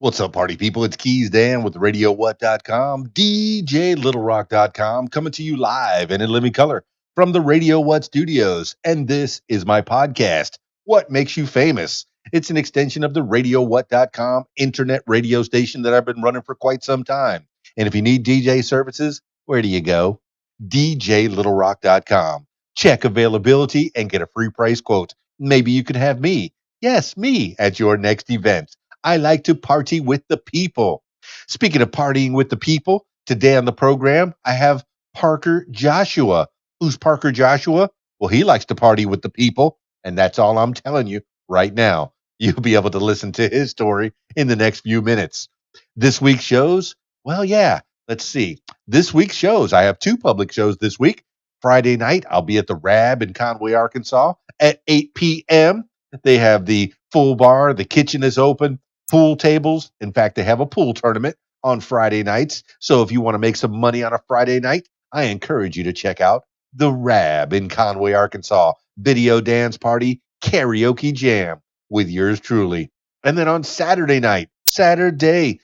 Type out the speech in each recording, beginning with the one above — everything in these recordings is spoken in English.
What's up, party people? It's Keys Dan with RadioWhat.com, DJLittleRock.com, coming to you live and in living color from the Radio What studios. And this is my podcast, What Makes You Famous? It's an extension of the RadioWhat.com internet radio station that I've been running for quite some time. And if you need DJ services, where do you go? DJLittleRock.com. Check availability and get a free price quote. Maybe you could have me, yes, me, at your next event. I like to party with the people. Speaking of partying with the people, today on the program, I have Parker Joshua. Who's Parker Joshua? Well, he likes to party with the people, and that's all I'm telling you right now. You'll be able to listen to his story in the next few minutes. This week's shows, well, yeah, let's see. This week's shows, I have two public shows this week. Friday night, I'll be at the Rab in Conway, Arkansas at 8 p.m. They have the full bar, the kitchen is open, pool tables. In fact, they have a pool tournament on Friday nights. So if you want to make some money on a Friday night, I encourage you to check out the Rab in Conway, Arkansas. Video dance party, karaoke jam with yours truly. And then on Saturday night, Saturday,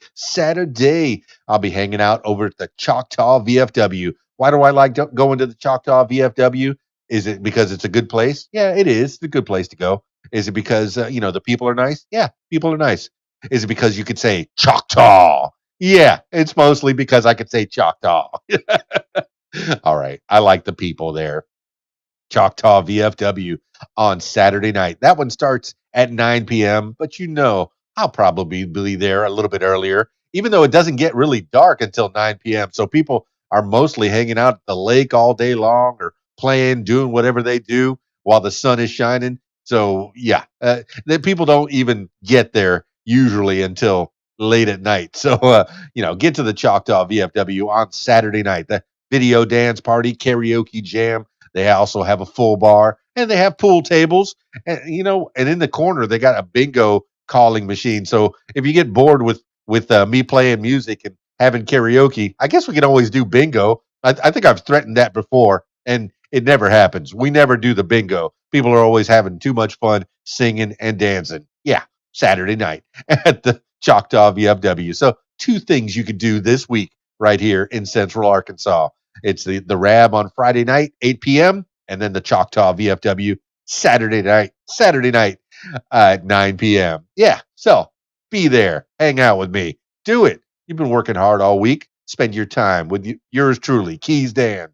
I'll be hanging out over at the Choctaw VFW. Why do I like going to the Choctaw VFW? Is it because it's a good place? Yeah, it is. It's a good place to go. Is it because, the people are nice? Yeah, people are nice. Is it because you could say Choctaw? Yeah, it's mostly because I could say Choctaw. All right. I like the people there. Choctaw VFW on Saturday night. That one starts at 9 p.m., but I'll probably be there a little bit earlier, even though it doesn't get really dark until 9 p.m. So people are mostly hanging out at the lake all day long or playing, doing whatever they do while the sun is shining. So, yeah, the people don't even get there usually until late at night. So, get to the Choctaw VFW on Saturday night. The video dance party, karaoke jam. They also have a full bar and they have pool tables. And in the corner, they got a bingo calling machine. So if you get bored with me playing music and having karaoke, I guess we can always do bingo. I think I've threatened that before, and it never happens. We never do the bingo. People are always having too much fun singing and dancing. Yeah, Saturday night at the Choctaw VFW. So two things you could do this week right here in Central Arkansas. It's the Rab on Friday night, 8 p.m., and then the Choctaw VFW Saturday night at 9 p.m. Yeah, so be there. Hang out with me. Do it. You've been working hard all week. Spend your time with yours truly, Keys Dan.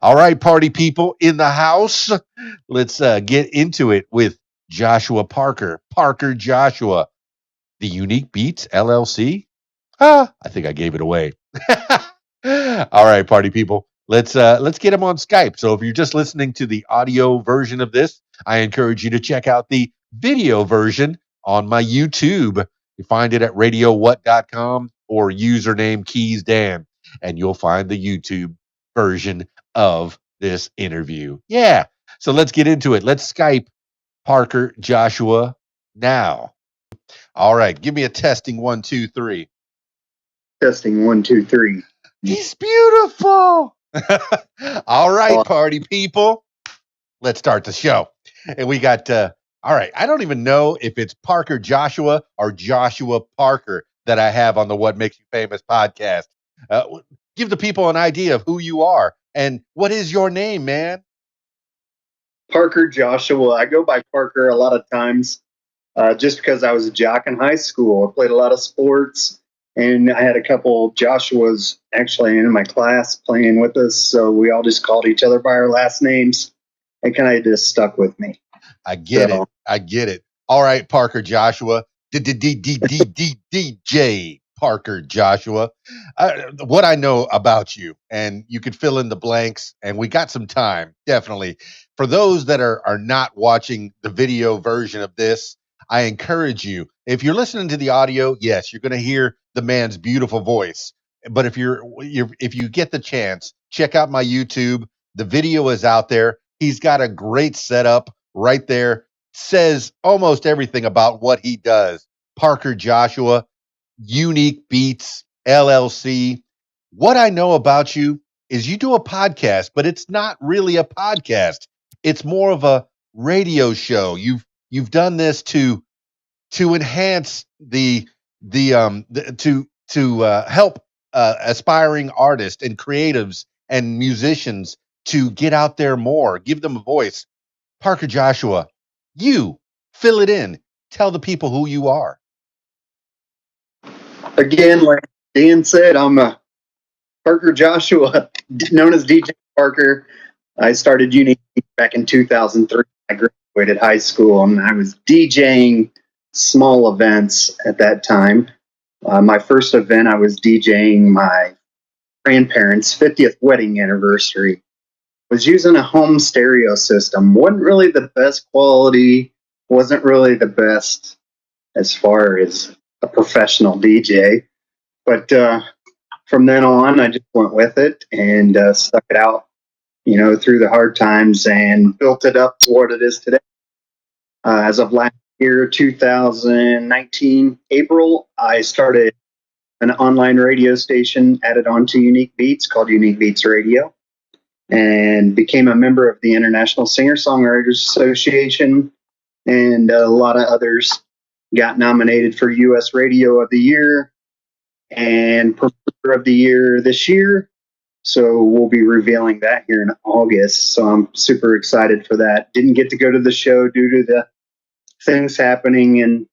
All right, party people in the house. Let's get into it with Joshua Parker. Parker Joshua, the Unique Beatz LLC. I think I gave it away. All right, party people. Let's get him on Skype. So if you're just listening to the audio version of this, I encourage you to check out the video version on my YouTube. You find it at radiowhat.com or username Keys Dan, and you'll find the YouTube version of this interview. Yeah. So let's get into it. Let's Skype Parker Joshua now. All right. Give me a testing 1, 2, 3. Testing 1, 2, 3. He's beautiful. All right, party people. Let's start the show. And we got, all right, I don't even know if it's Parker Joshua or Joshua Parker that I have on the What Makes You Famous podcast. Give the people an idea of who you are and what is your name, man? Parker Joshua. I go by Parker a lot of times just because I was a jock in high school. I played a lot of sports, and I had a couple Joshuas actually in my class playing with us. So we all just called each other by our last names. It kind of just stuck with me. I get it. All right, Parker Joshua. DJ Parker Joshua. What I know about you, and you could fill in the blanks, and we got some time, definitely. For those that are not watching the video version of this, I encourage you, if you're listening to the audio, yes, you're going to hear the man's beautiful voice. But if if you get the chance, check out my YouTube. The video is out there. He's got a great setup right there. Says almost everything about what he does. Parker Joshua, Unique Beatz, LLC. What I know about you is you do a podcast, but it's not really a podcast. It's more of a radio show. You've done this to enhance the to help aspiring artists and creatives and musicians to get out there more, give them a voice. Parker Joshua, you fill it in. Tell the people who you are. Again, like Dan said, I'm Parker Joshua, known as DJ Parker. I started uni back in 2003. I graduated high school and I was DJing small events at that time. My first event, I was DJing my grandparents' 50th wedding anniversary. Was using a home stereo system. Wasn't really the best quality, wasn't really the best as far as a professional DJ. But from then on, I just went with it and stuck it out, through the hard times and built it up to what it is today. As of last year, 2019, April, I started an online radio station added on to Unique Beats called Unique Beats Radio and became a member of the International Singer Songwriters Association and a lot of others. Got nominated for U.S. Radio of the Year and Promoter of the Year this year. So we'll be revealing that here in August. So I'm super excited for that. Didn't get to go to the show due to the things happening and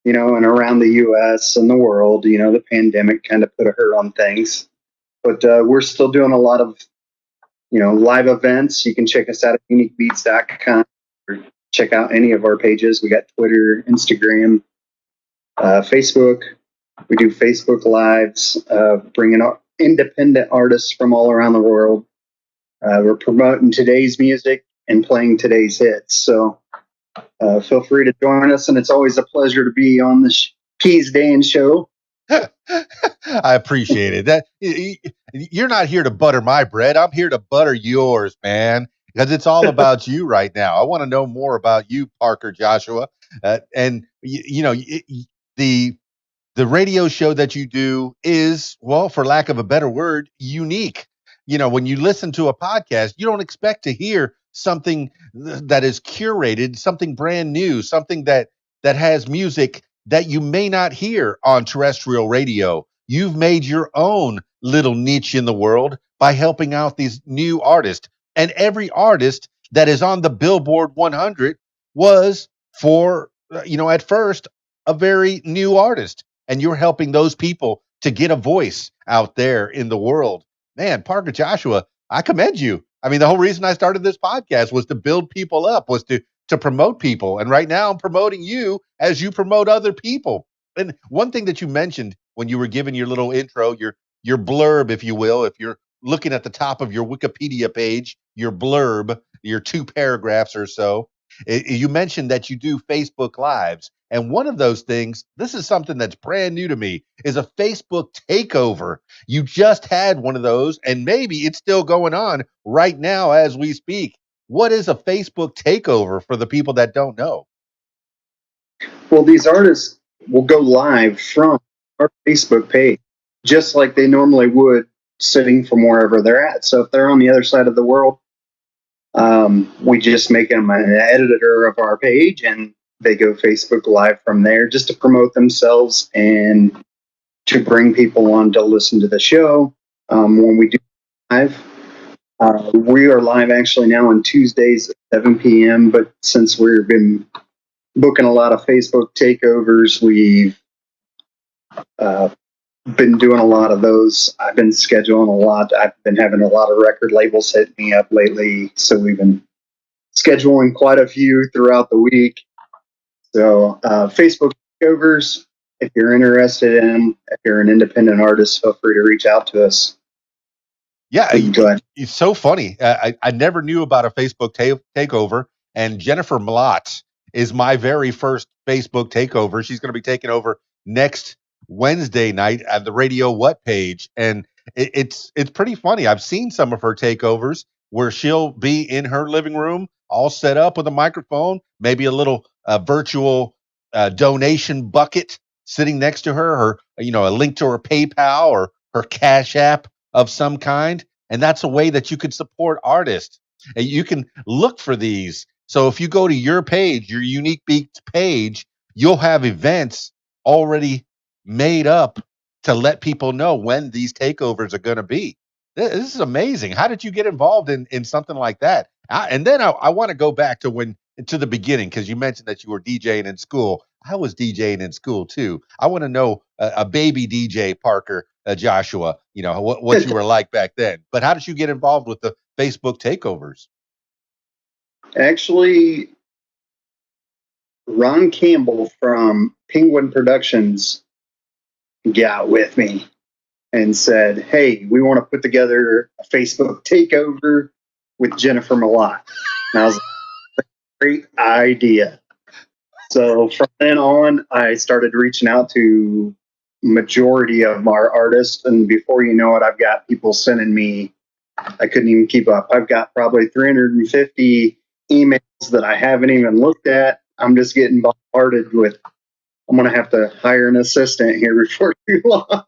around the U.S. and the world. The pandemic kind of put a hurt on things. But we're still doing a lot of live events. You can check us out at uniquebeats.com or check out any of our pages. We got Twitter, Instagram, Facebook. We do Facebook Lives, bringing independent artists from all around the world. We're promoting today's music and playing today's hits. So feel free to join us, and it's always a pleasure to be on the Keys Dan show. I appreciate it. That you're not here to butter my bread. I'm here to butter yours, man, because it's all about you right now. I want to know more about you, Parker Joshua, and the the radio show that you do is, well, for lack of a better word, unique. When you listen to a podcast, you don't expect to hear something that is curated, something brand new, something that has music that you may not hear on terrestrial radio. You've made your own little niche in the world by helping out these new artists. And every artist that is on the Billboard 100 was at first, a very new artist, and you're helping those people to get a voice out there in the world. Man, Parker Joshua, I commend you. I mean, the whole reason I started this podcast was to build people up, was to promote people. And right now I'm promoting you as you promote other people. And one thing that you mentioned when you were giving your little intro, your blurb, if you will, if you're looking at the top of your Wikipedia page, your blurb, your 2 paragraphs or so, you mentioned that you do Facebook Lives. And one of those things, this is something that's brand new to me, is a Facebook takeover. You just had one of those, and maybe it's still going on right now as we speak. What is a Facebook takeover for the people that don't know? Well, these artists will go live from our Facebook page, just like they normally would sitting from wherever they're at. So if they're on the other side of the world, we just make them an editor of our page and they go Facebook Live from there just to promote themselves and to bring people on to listen to the show. When we do live, we are live actually now on Tuesdays at 7 p.m. But since we've been booking a lot of Facebook takeovers, we've been doing a lot of those. I've been scheduling a lot. I've been having a lot of record labels hit me up lately. So we've been scheduling quite a few throughout the week. So Facebook takeovers, if you're interested in them, if you're an independent artist, feel free to reach out to us. Yeah, it's so funny. I never knew about a Facebook takeover, and Jennifer Mlott is my very first Facebook takeover. She's going to be taking over next Wednesday night at the Radio What page, and it's pretty funny. I've seen some of her takeovers where she'll be in her living room, all set up with a microphone, maybe a little virtual donation bucket sitting next to her, or a link to her PayPal or her Cash App of some kind. And that's a way that you could support artists. And you can look for these. So if you go to your page, your Unique Beats page, you'll have events already made up to let people know when these takeovers are going to be. This is amazing. How did you get involved in something like that? And then I want to go back to the beginning, because you mentioned that you were DJing in school. I was DJing in school too. I want to know a baby DJ Parker Joshua. What you were like back then. But how did you get involved with the Facebook takeovers? Actually, Ron Campbell from Penguin Productions got with me and said, "Hey, we want to put together a Facebook takeover with Jennifer Malott." And I was like, "Great idea." So from then on, I started reaching out to majority of our artists, and before you know it, I've got people sending me. I couldn't even keep up. I've got probably 350 emails that I haven't even looked at. I'm just getting bombarded with. I'm going to have to hire an assistant here before too long.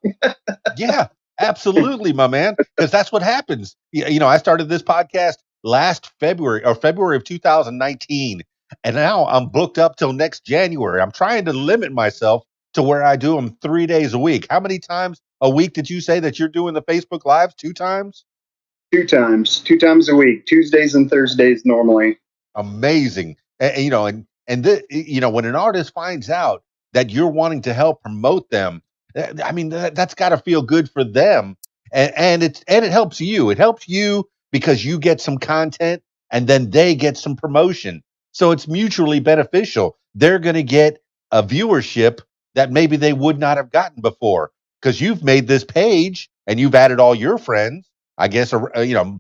Yeah, absolutely, my man. Because that's what happens. I started this podcast last February, or February of 2019, and now I'm booked up till next January. I'm trying to limit myself to where I do them 3 days a week. How many times a week did you say that you're doing the Facebook Lives? 2 times? Two times a week, Tuesdays and Thursdays normally. Amazing. When an artist finds out that you're wanting to help promote them, I mean, that's got to feel good for them, and it helps you. It helps you because you get some content, and then they get some promotion. So it's mutually beneficial. They're going to get a viewership that maybe they would not have gotten before, because you've made this page and you've added all your friends, I guess,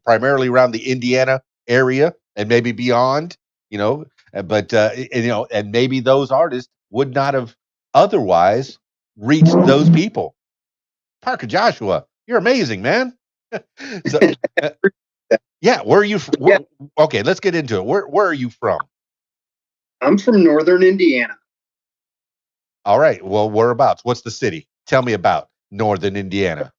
primarily around the Indiana area and maybe beyond, you know, and maybe those artists would not have otherwise reached those people. Parker Joshua, you're amazing, man. So, uh, yeah, where are you? Yeah, Okay, let's get into it. Where are you from? I'm from Northern Indiana. All right. Well, whereabouts? What's the city? Tell me about Northern Indiana.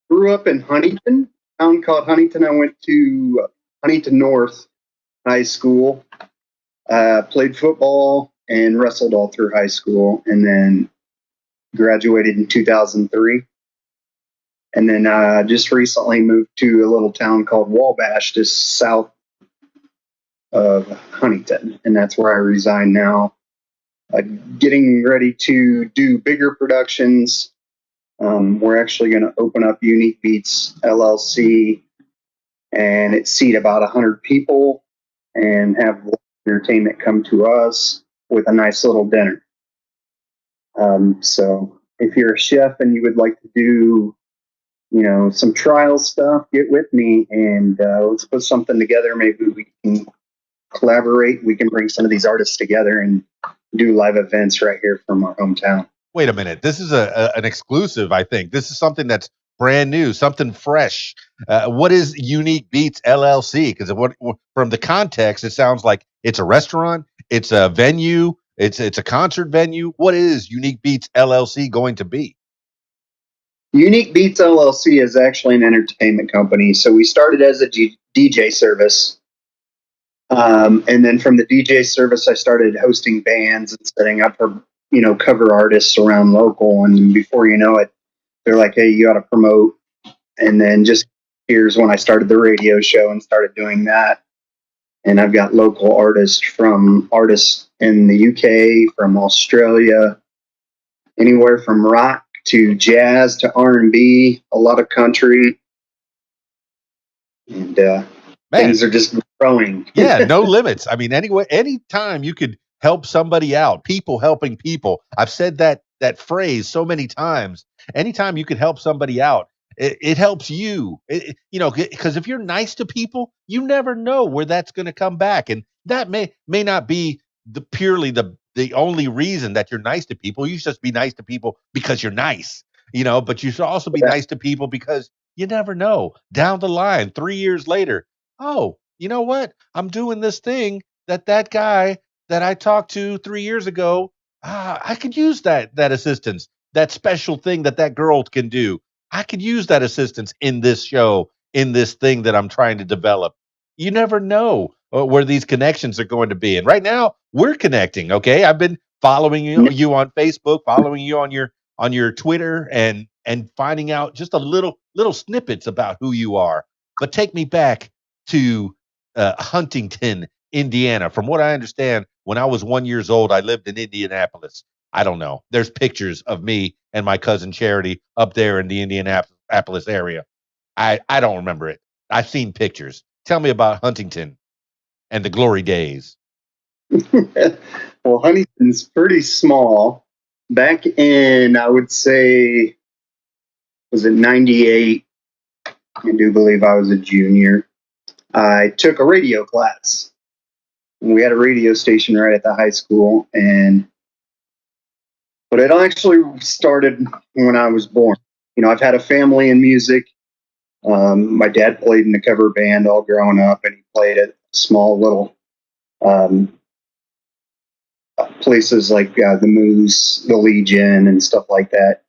Grew up in Huntington, a town called Huntington. I went to Huntington North High School, played football and wrestled all through high school, and then graduated in 2003. And then just recently moved to a little town called Wabash, just south of Huntington, and that's where I reside now. Getting ready to do bigger productions. We're actually going to open up Unique Beatz LLC, and it seat about 100 people, and have entertainment come to us with a nice little dinner. So if you're a chef and you would like to do, some trial stuff, get with me, and let's put something together. Maybe we can collaborate. We can bring some of these artists together and do live events right here from our hometown. Wait a minute. This is an exclusive, I think. This is something that's brand new, something fresh. What is Unique Beats LLC? Because from the context, it sounds like it's a restaurant, it's a venue, it's a concert venue. What is Unique Beats LLC going to be? Unique Beats LLC is actually an entertainment company. So we started as a DJ service. And then from the DJ service, I started hosting bands and setting up for, cover artists around local. And before you know it, they're like, "Hey, you got to promote." And then just here's when I started the radio show and started doing that. And I've got local artists in the UK, from Australia, anywhere from rock to jazz to R&B, a lot of country, and Man, things are just growing. yeah, no limits. I mean, anyway, anytime you could help somebody out, people helping people. I've said that phrase so many times. Anytime you can help somebody out, it helps you. Because if you're nice to people, you never know where that's going to come back, and that may not be purely the only reason that you're nice to people. You should just be nice to people because you're nice, But you should also be Yeah. nice to people because you never know down the line, 3 years later. Oh, you know what? I'm doing this thing that guy that I talked to 3 years ago. I could use that assistance, that special thing that girl can do. I could use that assistance in this show, in this thing that I'm trying to develop. You never know where these connections are going to be. And right now, we're connecting. Okay, I've been following you on Facebook, following you on on your Twitter and finding out just a little snippets about who you are. But take me back to Huntington, Indiana. From what I understand, when I was 1 years old, I lived in Indianapolis. I don't know. There's pictures of me and my cousin Charity up there in the Indianapolis area. I don't remember it. I've seen pictures. Tell me about Huntington and the glory days. Well, Huntington's pretty small. Back in, I would say, was it 98? I do believe I was a junior. I took a radio class. We had a radio station right at the high school, but it actually started when I was born. I've had a family in music. My dad played in a cover band all growing up, and he played at small little um, places like the Moose, the Legion, and stuff like that.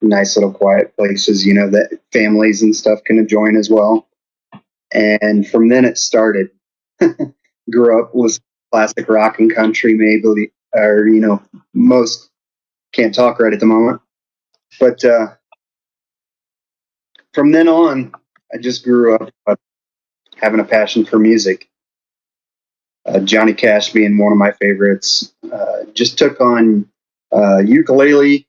Nice little quiet places, that families and stuff can join as well. And from then it started. Grew up with classic rock and country, maybe, or most can't talk right at the moment. But from then on, I just grew up having a passion for music. Johnny Cash being one of my favorites. Just took on ukulele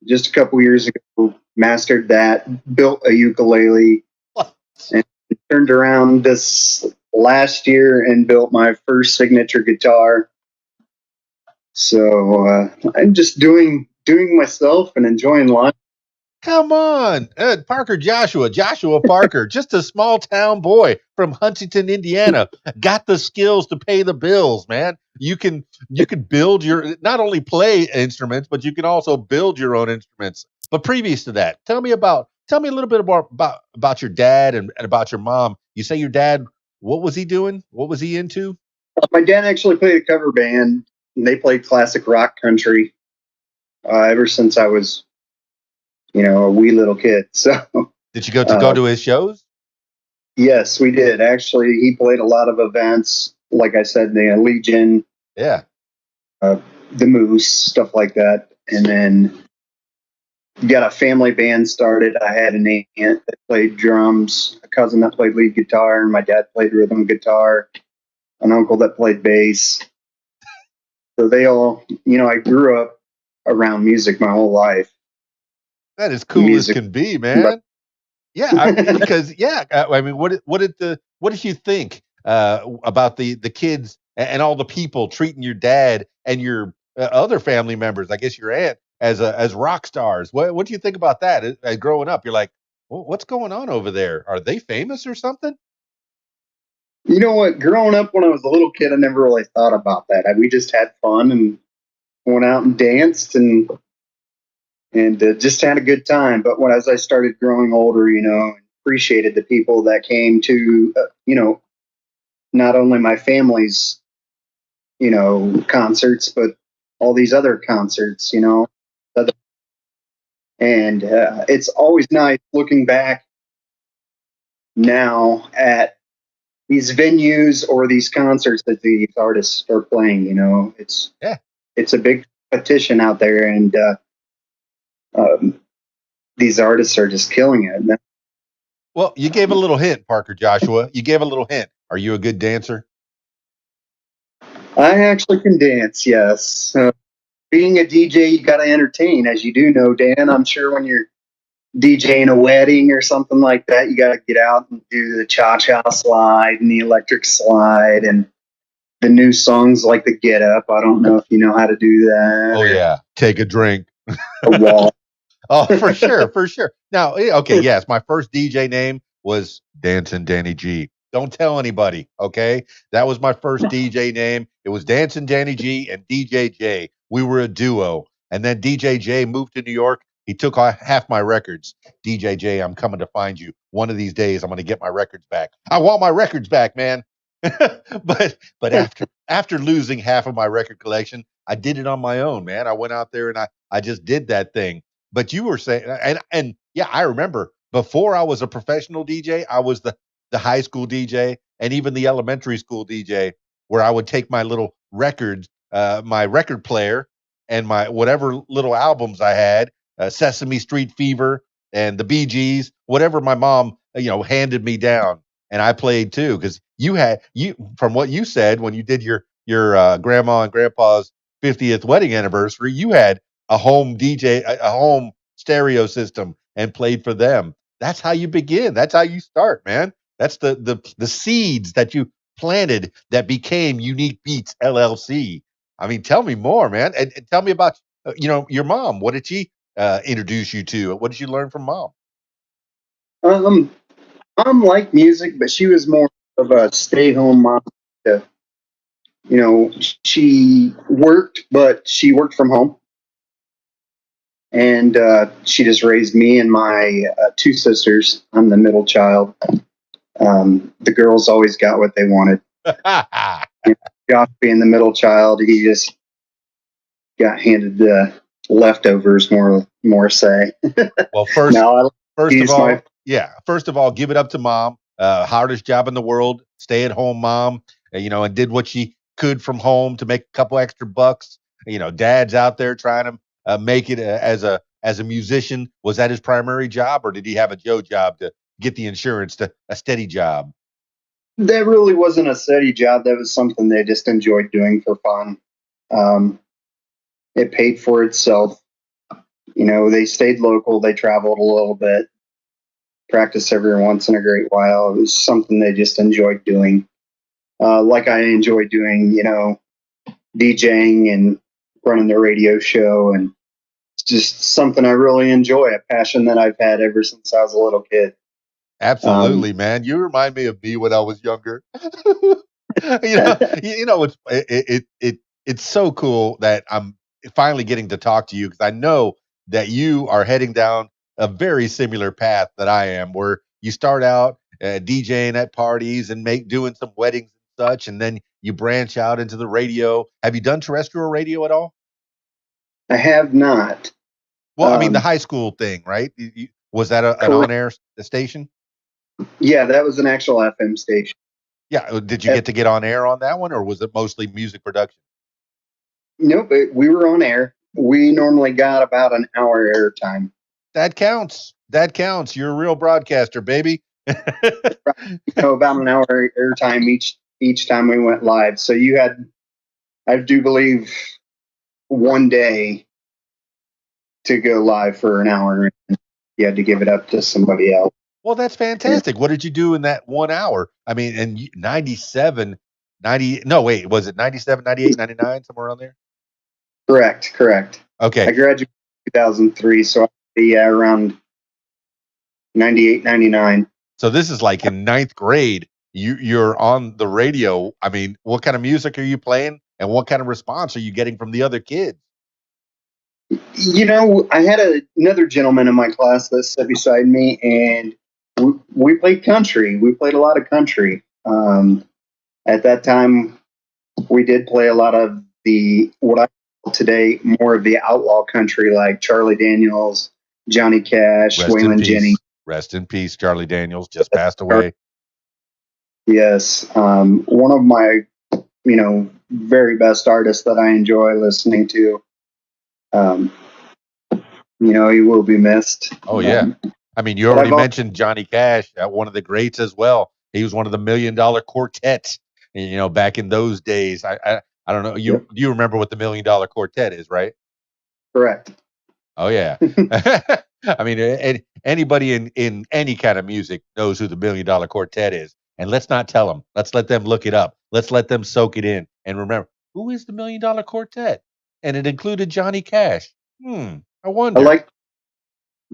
just a couple years ago, mastered that, built a ukulele, and turned around this last year and built my first signature guitar. So I'm just doing myself and enjoying life. Come on, Parker Joshua Parker, just a small town boy from Huntington, Indiana, got the skills to pay the bills, man. You can build your not only play instruments, but you can also build your own instruments. But previous to that, tell me a little bit more about your dad and about your mom. You say your dad, what was he doing? What was he into? My dad actually played a cover band, and they played classic rock country ever since I was, a wee little kid. So Did you go to his shows? yes, we did. Actually, he played a lot of events, like I said, the Legion, Yeah. uh, the Moose, stuff like that. And then got a family band started. I had an aunt that played drums, a cousin that played lead guitar, and my dad played rhythm guitar, an uncle that played bass. So they all, I grew up around music my whole life. That is cool as Music. can be, man. Yeah, because yeah, I mean, what did you think about the kids and all the people treating your dad and your other family members? I guess your aunt as rock stars. What do you think about that? Growing up, you're like, What's going on over there? Are they famous or something?" You know what? Growing up when I was a little kid, I never really thought about that. We just had fun and went out and danced and just had a good time. But as I started growing older, appreciated the people that came to, not only my family's, concerts, but all these other concerts, and it's always nice looking back now at these venues or these concerts that these artists are playing. Yeah. It's a big competition out there, and um, these artists are just killing it. Well, you gave a little hint, Parker Joshua. You gave a little hint. Are you a good dancer? I actually can dance, yes. Being a DJ, you got to entertain, as you do know, Dan. I'm sure when you're DJing a wedding or something like that, you got to get out and do the cha-cha slide and the electric slide and the new songs like the Get Up. I don't know if you know how to do that, Oh or yeah. Take a drink. a wall. Oh, for sure, for sure. Now, okay, yes, my first DJ name was Dancing Danny G. Don't tell anybody, okay? That was my first DJ name. It was Dancing Danny G and DJ J. We were a duo. And then DJ J moved to New York. He took half my records. DJ J, I'm coming to find you. One of these days, I'm going to get my records back. I want my records back, man. But after losing half of my record collection, I did it on my own, man. I went out there and I just did that thing. But you were saying, and yeah, I remember before I was a professional DJ, I was the high school DJ and even the elementary school DJ, where I would take my little records, my record player, and my whatever little albums I had, Sesame Street Fever and the Bee Gees, whatever my mom, handed me down, and I played too. Because you from what you said when you did your grandma and grandpa's 50th wedding anniversary, you had a home DJ, a home stereo system, and played for them. That's how you begin. That's how you start, man. That's the seeds that you planted that became Unique Beats LLC. I mean, tell me more, man, and tell me about your mom. What did she introduce you to? What did you learn from mom? Um, Mom liked music, but she was more of a stay-home mom. Uh, she worked, but she worked from home, and she just raised me and my two sisters. I'm the middle child. The girls always got what they wanted. Josh being the middle child, he just got handed the leftovers, more say. Well, first Now first of he's my all, yeah, first of all, give it up to mom. Hardest job in the world, stay at home mom, and did what she could from home to make a couple extra bucks. Dad's out there trying to make it as a musician. Was that his primary job, or did he have a Joe job to get the insurance to a steady job? that really wasn't a steady job. That was something they just enjoyed doing for fun. Um, it paid for itself. They stayed local. They traveled a little bit, practiced every once in a great while. It was something they just enjoyed doing. Like I enjoy doing, DJing and running the radio show, and it's just something I really enjoy. A passion that I've had ever since I was a little kid. Um, Absolutely, man. You remind me of me when I was younger. It's so cool that I'm finally getting to talk to you because I know that you are heading down a very similar path that I am, where you start out DJing at parties and doing some weddings and such, and then you branch out into the radio. Have you done terrestrial radio at all? I have not. Well, I mean the Um, high school thing, right? Was that an correct. on-air station? Yeah, that was an actual FM station. Yeah. Did you get to get on air on that one, or was it mostly music production? Nope, we were on air. We normally got about an hour airtime. That counts. That counts. You're a real broadcaster, baby. About an hour airtime each time we went live. So you had, I do believe, one day to go live for an hour, and you had to give it up to somebody else. Well, that's And fantastic. What did you do in that 1 hour? I mean, and 97, 90, no, wait, was it 97, 98, 99, somewhere around there? correct. Okay. I graduated in 2003, so yeah, around 98, 99. So this is like in ninth grade. You're on the radio. I mean, what kind of music are you playing? And what kind of response are you getting from the other kids? I had another gentleman in my class that sat beside me, and we played country. We played a lot of country. At that time, we did play a lot of the what I call today more of the outlaw country, like Charlie Daniels, Johnny Cash, Rest in Waylon Jennings. peace. Rest in peace. Charlie Daniels just passed away. Yes, one of my very best artists that I enjoy listening to. Um, he will be missed. Oh yeah. I mean, you But already I've also, mentioned Johnny Cash, one of the greats as well. He was one of the $1 Million Quartet, back in those days. I don't know. yep, You remember what the $1 Million Quartet is, right? correct. Oh yeah. I mean, anybody in any kind of music knows who the $1 Million Quartet is. And let's not tell them. Let's let them look it up. Let's let them soak it in. And remember, who is the $1 Million Quartet? And it included Johnny Cash. I I wonder. like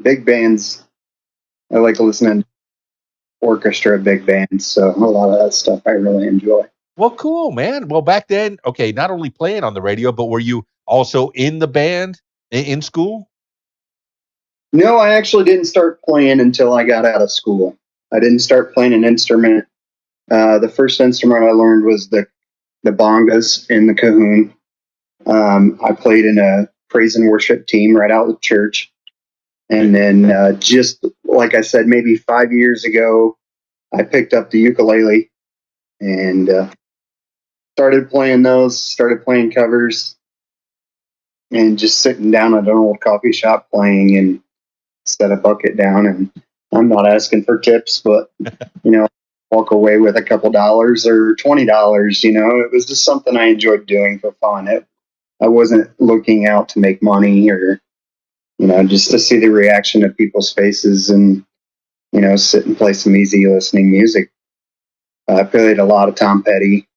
big bands. I like listening to orchestra big bands. So a lot of that stuff I really enjoy. Well, cool, man. Well, back then, okay, not only playing on the radio, but were you also in the band in school? No, I actually didn't start playing until I got out of school. I didn't start playing an instrument. The first instrument I learned was the bongas in the cajon. I played in a praise and worship team right out of church. And then just like I said, maybe 5 years ago, I picked up the ukulele and started playing those, started playing covers. and just sitting down at an old coffee shop playing and set a bucket down. And I'm not asking for tips, but walk away with a couple dollars or $20. It was just something I enjoyed doing for fun. I wasn't looking out to make money or just to see the reaction of people's faces and sit and play some easy listening music. I played a lot of Tom Petty,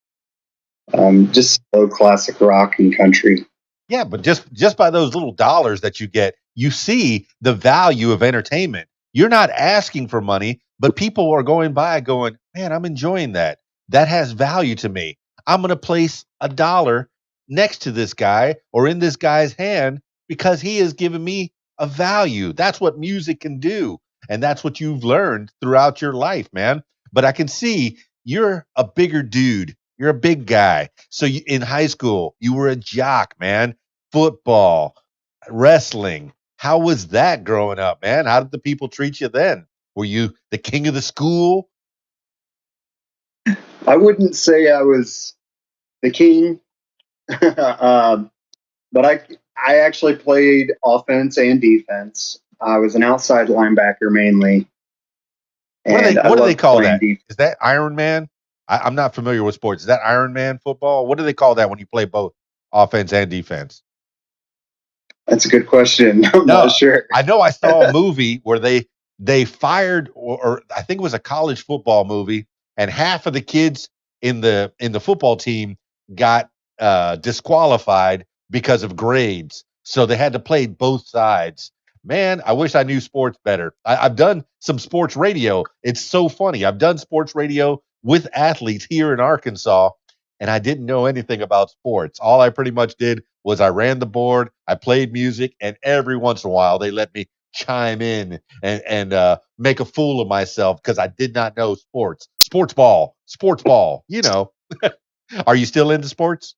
just slow classic rock and country. Yeah, but just by those little dollars that you get, you see the value of entertainment. You're not asking for money, but people are going by going, "Man, I'm enjoying that. That has value to me. I'm going to place a dollar next to this guy or in this guy's hand because he has given me a value." That's what music can do, and that's what you've learned throughout your life, man. But I can see you're a bigger dude. You're a big guy. So in high school, you were a jock, man. Football, wrestling. How was that growing up, man? How did the people treat you then? Were you the king of the school? I wouldn't say I was the king, but I actually played offense and defense. I was an outside linebacker mainly, and I What do they loved call playing that? defense. Is that Iron Man? I'm not familiar with sports. Is that Iron Man football? What do they call that when you play both offense and defense? That's a good question. I'm not No, sure. I know I saw a movie where they fired or I think it was a college football movie, and half of the kids in the football team got disqualified because of grades. So they had to play both sides. Man, I wish I knew sports better. I've done some sports radio. It's so funny. I've done sports radio with athletes here in Arkansas, and I didn't know anything about sports. All I pretty much did was I ran the board, I played music, and every once in a while they let me chime in and make a fool of myself because I did not know sports. Sports ball. Are you still into sports?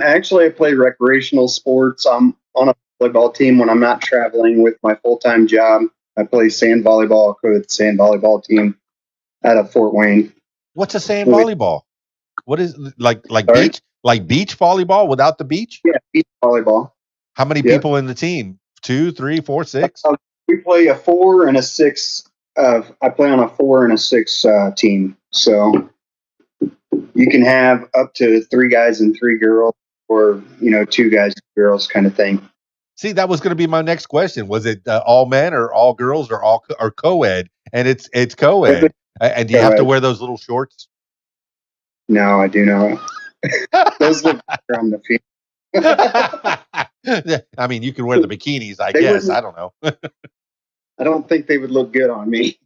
Actually, I play recreational sports. I'm on a volleyball team when I'm not traveling with my full time job. I play sand volleyball. I coach the sand volleyball team out of Fort Wayne. What's a sand With volleyball? What is sorry, like beach volleyball without the beach? yeah, beach volleyball. How many Yep. people in the team? Two, three, four, six? We play a 4 and a 6. I play on a 4 and a 6 team, so you can have up to 3 guys and 3 girls, or 2 guys, 2 girls, kind of thing. See, that was going to be my next question. Was it all men or all girls or all or co-ed? And it's co-ed. And do you have to wear those little shorts? No, I do not. Those look better on the field. I mean, you can wear the bikinis, I They guess. wouldn't. I don't know. I don't think they would look good on me.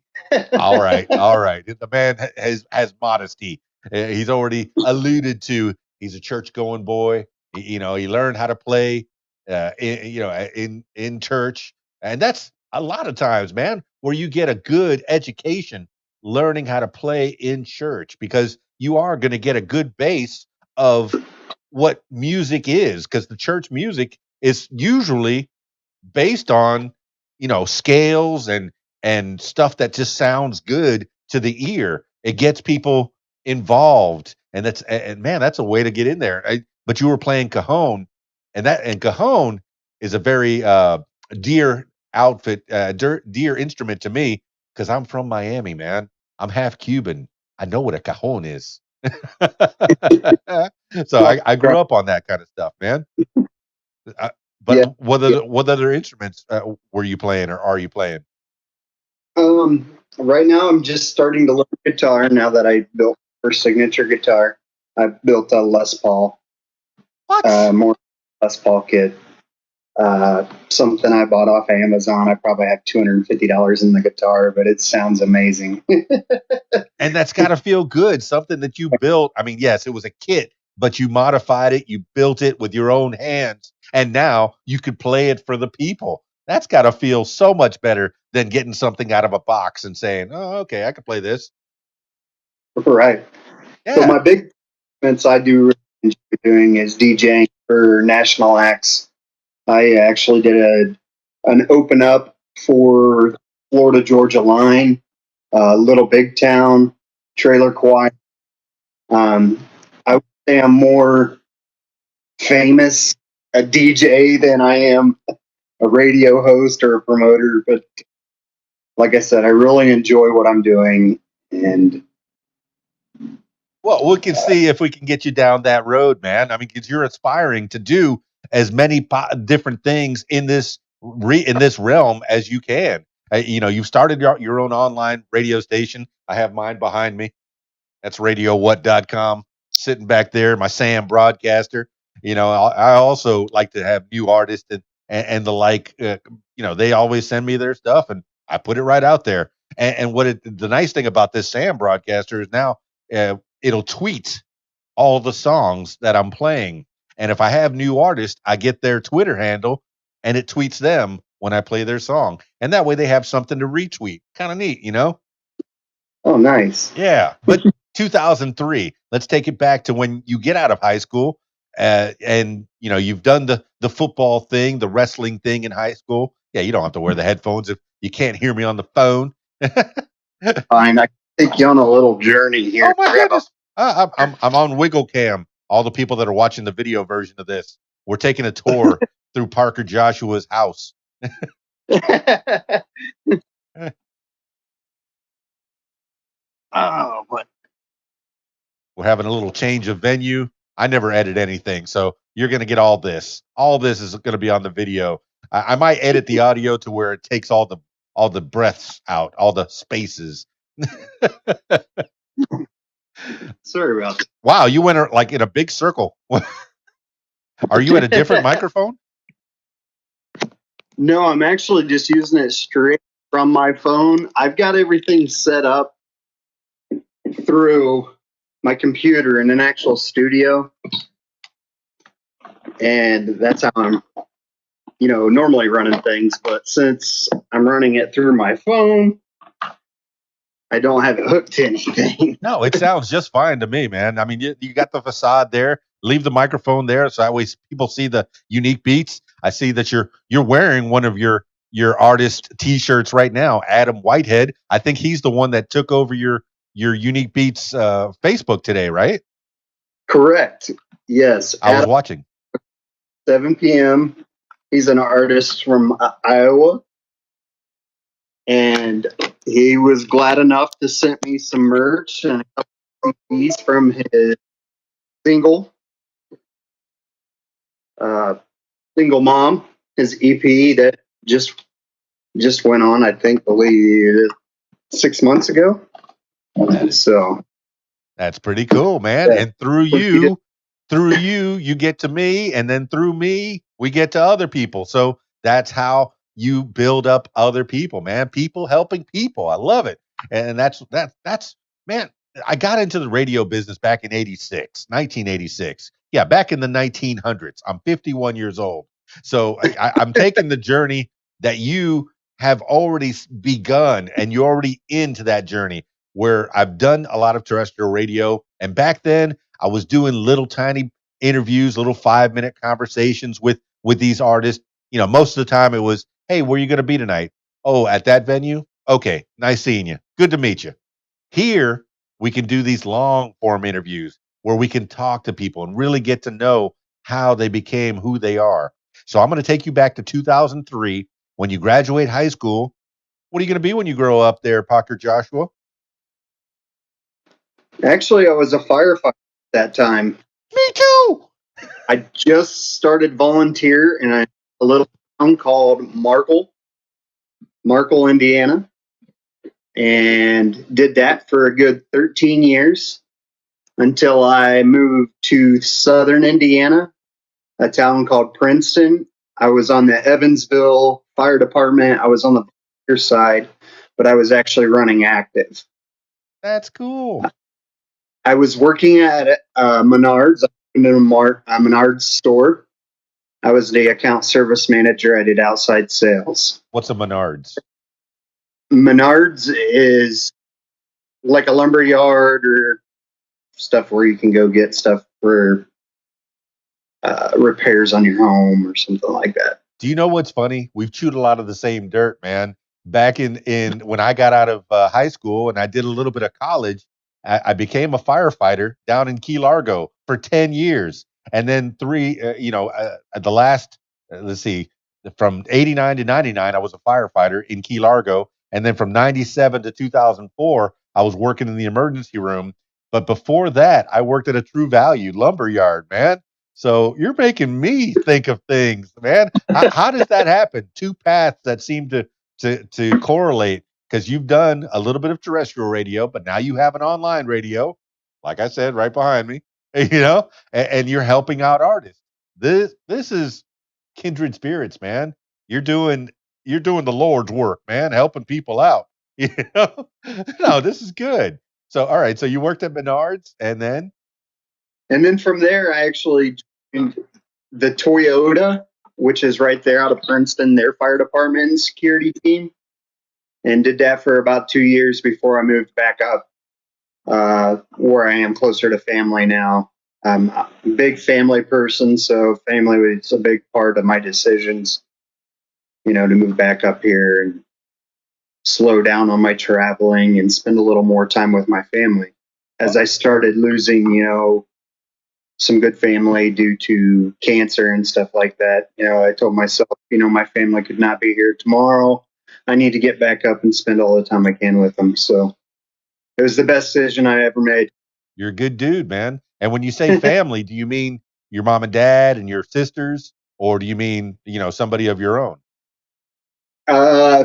All right, all right. The man has modesty. He's already alluded to. He's a church going boy. He learned how to play. In church, and that's a lot of times, man, where you get a good education, learning how to play in church because you are going to get a good base of what music is, because the church music is usually based on scales and stuff that just sounds good to the ear. It gets people involved, and man, that's a way to get in there. But you were playing cajon, and cajon is a very dear outfit, dear instrument to me because I'm from Miami, man. I'm half Cuban. I know what a cajon is. So I grew up on that kind of stuff, man. Uh, Yeah. but what other instruments were you playing or are you playing? Right now, I'm just starting to learn guitar. Now that I built my first signature guitar, I built a Les Paul, What? more Les Paul kit. Something I bought off Amazon. I probably have $250 in the guitar, but it sounds amazing. And that's got to feel good. Something that you built. I mean, yes, it was a kit, but you modified it. You built it with your own hands, and now you could play it for the people. That's got to feel so much better than getting something out of a box and saying, "Oh, okay, I can play this." Right. So Yeah. my big events I do really enjoy doing is DJing for national acts. I actually did an open up for Florida Georgia Line, Little Big Town, Trailer Choir. I would say I'm more famous a DJ than I am a radio host or a promoter. But like I said, I really enjoy what I'm doing. And Well, we can see if we can get you down that road, man. I mean, because you're aspiring to do as many different things in this in this realm as you can. You know, you've started your own online radio station. I have mine behind me. That's radiowhat.com. Sitting back there, my Sam broadcaster. You know, I also like to have new artists and the like. You know, they always send me their stuff, and I put it right out there. And the nice thing about this Sam broadcaster is now it'll tweet all the songs that I'm playing, and if I have new artists, I get their Twitter handle, and it tweets them when I play their song, and that way they have something to retweet. Kind of neat, you know? oh, nice. Yeah, but 2003. Let's take it back to when you get out of high school, and you know you've done the football thing, the wrestling thing in high school. Yeah, you don't have to wear the headphones if you can't hear me on the phone. Fine. I can take you on a little journey here. Oh my goodness! I'm on Wiggle Cam. All the people that are watching the video version of this, we're taking a tour through Parker Joshua's house. Oh, but We're having a little change of venue. I never edit anything, so you're going to get all this. All this is going to be on the video. I might edit the audio to where it takes all the breaths out, all the spaces. sorry about that. Wow, you went like in a big circle. Are you at a different microphone? No, I'm actually just using it straight from my phone. I've got everything set up through my computer in an actual studio, and that's how I'm, normally running things. But since I'm running it through my phone, I don't have it hooked to anything. No, it sounds just fine to me, man. I mean, you got the facade there. Leave the microphone there, so that way people see the unique beats. I see that you're wearing one of your artist T-shirts right now, Adam Whitehead. I think he's the one that took over your unique beats Facebook today, right? Correct. Yes. I was At watching. 7 p.m. He's an artist from Iowa, and he was glad enough to send me some merch and a couple CDs from his single, uh, "Single Mom," his EP that just went on. I think, believe 6 months ago. So That's pretty cool, man. yeah, And through you get to me, and then through me, we get to other people. So that's how you build up other people, man. People helping people. I love it. And that's man, I got into the radio business back in 1986. Yeah, back in the 1900s. I'm 51 years old. So I'm taking the journey that you have already begun, and you're already into that journey where I've done a lot of terrestrial radio. And back then, I was doing little tiny interviews, little 5-minute conversations with these artists. You know, most of the time it was, "Hey, where are you going to be tonight?" "Oh, at that venue." "Okay, nice seeing you. Good to meet you." Here, we can do these long form interviews where we can talk to people and really get to know how they became who they are. So I'm going to take you back to 2003 when you graduate high school. What are you going to be when you grow up there, Parker Joshua? actually, I was a firefighter at that time. Me too. I just started volunteer in a little town called Markle, Indiana, and did that for a good 13 years until I moved to southern Indiana, a town called Princeton. I was on the Evansville Fire Department. I was on the volunteer side, but I was actually running active. That's cool. I was working at Menards, in a Menards store. I was the account service manager. I did outside sales. What's a Menards? Menards is like a lumber yard or stuff where you can go get stuff for repairs on your home or something like that. Do you know what's funny? We've chewed a lot of the same dirt, man. Back in when I got out of high school and I did a little bit of college, I became a firefighter down in Key Largo for 10 years. And then the last, let's see, from 89 to 99, I was a firefighter in Key Largo. And then from 97 to 2004, I was working in the emergency room. But before that, I worked at a True Value lumber yard, man. So you're making me think of things, man. How does that happen? Two paths that seem to correlate, because you've done a little bit of terrestrial radio, but now you have an online radio, like I said, right behind me, and you're helping out artists. This is kindred spirits, man. You're doing you're doing the Lord's work, man, helping people out. You know, no, this is good. So, all right, so you worked at Menards, and then And then from there, I actually joined the Toyota, which is right there out of Princeton, their fire department and security team, and did that for about 2 years before I moved back up where I am closer to family now. I'm a big family person, so family was a big part of my decisions, to move back up here and slow down on my traveling and spend a little more time with my family. As I started losing, some good family due to cancer and stuff like that, I told myself, my family could not be here tomorrow. I need to get back up and spend all the time I can with them. So it was the best decision I ever made. you're a good dude, man. And when you say family, do you mean your mom and dad and your sisters, or do you mean, somebody of your own?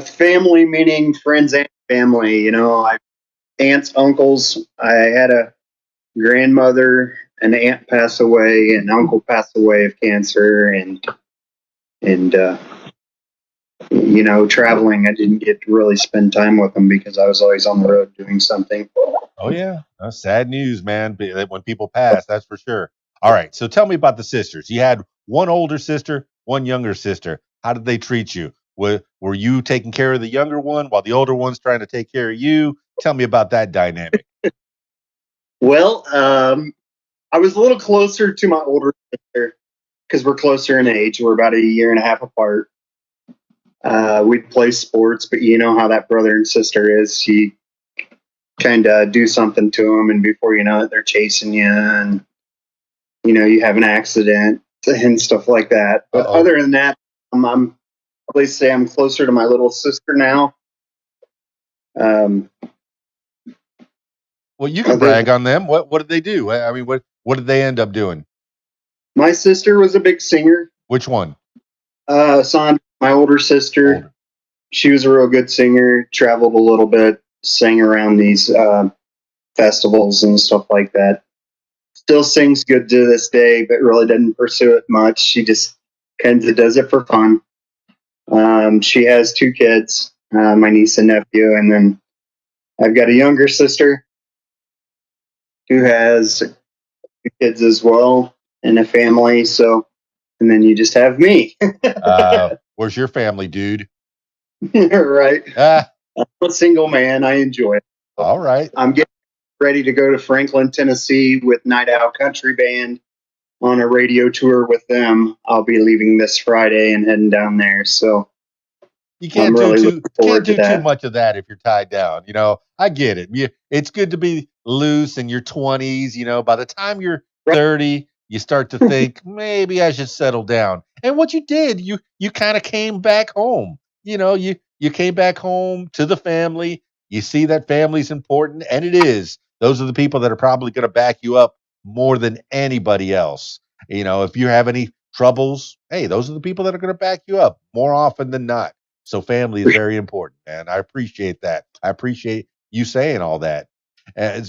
Family meaning friends and family. I aunts, uncles. I had a grandmother, an aunt pass away, an uncle passed away of cancer, and traveling. I didn't get to really spend time with them because I was always on the road doing something. Oh yeah, sad news, man. When people pass, that's for sure. All right, so tell me about the sisters. You had one older sister, one younger sister. How did they treat you? Were you taking care of the younger one while the older one's trying to take care of you? Tell me about that dynamic. Well, I was a little closer to my older sister because we're closer in age. We're about a year and a half apart. We'd play sports, but you know how that brother and sister is. You kind of do something to them, and before you know it, they're chasing you, and you have an accident and stuff like that. But Uh-oh. other than that, I'm at least say I'm closer to my little sister now. Um, Well, you can other than, brag on them. What did they do? I mean, what did they end up doing? my sister was a big singer. Which one? Sandra, my older sister, Older. she was a real good singer. Traveled a little bit, sang around these festivals and stuff like that. Still sings good to this day, but really doesn't pursue it much. She just kind of does it for fun. She has two kids, my niece and nephew, and then I've got a younger sister who has two kids as well and a family. So, and then you just have me, Where's your family, dude? right? Ah, I'm a single man. I enjoy it. So all right. I'm getting ready to go to Franklin, Tennessee with Night Owl Country Band on a radio tour with them. I'll be leaving this Friday and heading down there. So You I'm really looking can't forward to do too that. much of that if you're tied down. I get it. It's good to be loose in your 20s. By the time you're Right. 30, you start to think maybe I should settle down. And what you did, you kind of came back home. You came back home to the family. You see that family's important, and it is. Those are the people that are probably going to back you up more than anybody else. If you have any troubles, hey, those are the people that are going to back you up more often than not. So family is very important, man. I appreciate that. I appreciate you saying all that.